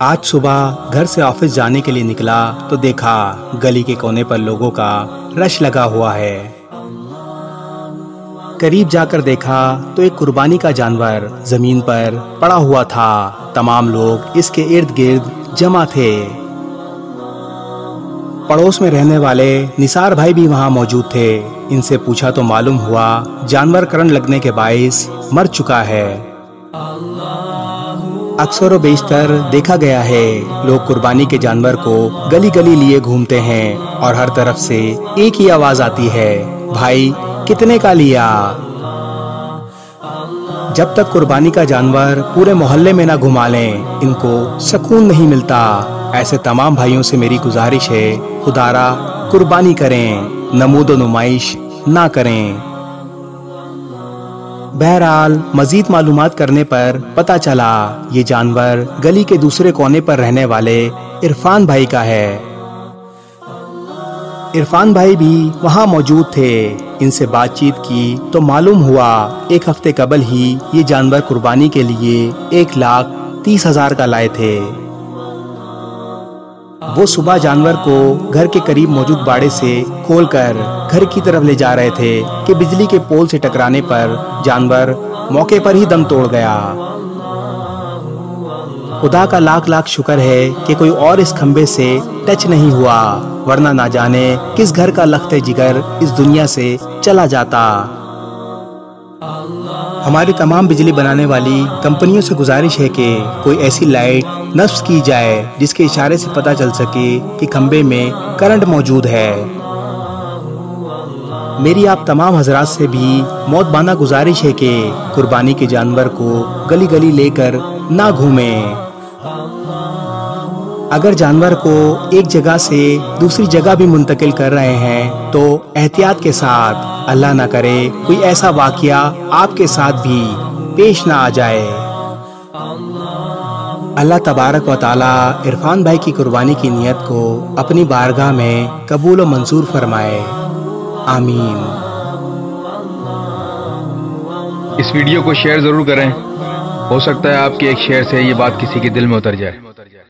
آج صبح گھر سے آفس جانے کے لیے نکلا تو دیکھا گلی کے کونے پر لوگوں کا رش لگا ہوا ہے۔ قریب جا کر دیکھا تو ایک قربانی کا جانور زمین پر پڑا ہوا تھا۔ تمام لوگ اس کے ارد گرد جمع تھے۔ پڑوس میں رہنے والے نثار بھائی بھی وہاں موجود تھے۔ ان سے پوچھا تو معلوم ہوا جانور کرنٹ لگنے کے باعث مر چکا ہے۔ اکثر و بیشتر دیکھا گیا ہے لوگ قربانی کے جانور کو گلی گلی لیے گھومتے ہیں اور ہر طرف سے ایک ہی آواز آتی ہے، بھائی کتنے کا لیا؟ جب تک قربانی کا جانور پورے محلے میں نہ گھما لیں ان کو سکون نہیں ملتا۔ ایسے تمام بھائیوں سے میری گزارش ہے، خدارا قربانی کریں، نمود و نمائش نہ کریں۔ بہرحال مزید معلومات کرنے پر پتہ چلا یہ جانور گلی کے دوسرے کونے پر رہنے والے عرفان بھائی کا ہے۔ عرفان بھائی بھی وہاں موجود تھے۔ ان سے بات چیت کی تو معلوم ہوا ایک ہفتے قبل ہی یہ جانور قربانی کے لیے 1,30,000 کا لائے تھے۔ وہ صبح جانور کو گھر کے قریب موجود باڑے سے کھول کر گھر کی طرف لے جا رہے تھے کہ بجلی کے پول سے ٹکرانے پر جانور موقع پر ہی دم توڑ گیا۔ خدا کا لاکھ لاکھ شکر ہے کہ کوئی اور اس کھمبے سے ٹچ نہیں ہوا، ورنہ نہ جانے کس گھر کا لخت جگر اس دنیا سے چلا جاتا۔ ہماری تمام بجلی بنانے والی کمپنیوں سے گزارش ہے کہ کوئی ایسی لائٹ نصب کی جائے جس کے اشارے سے پتہ چل سکے کہ کھمبے میں کرنٹ موجود ہے۔ میری آپ تمام حضرات سے بھی موت گزارش ہے کہ قربانی کے جانور کو گلی گلی لے کر نہ گھومیں۔ اگر جانور کو ایک جگہ سے دوسری جگہ بھی منتقل کر رہے ہیں تو احتیاط کے ساتھ، اللہ نہ کرے کوئی ایسا واقعہ آپ کے ساتھ بھی پیش نہ آ جائے۔ اللہ تبارک و تعالی عرفان بھائی کی قربانی کی نیت کو اپنی بارگاہ میں قبول و منظور فرمائے، آمین۔ اس ویڈیو کو شیئر ضرور کریں، ہو سکتا ہے آپ کے ایک شیئر سے یہ بات کسی کے دل میں اتر جائے۔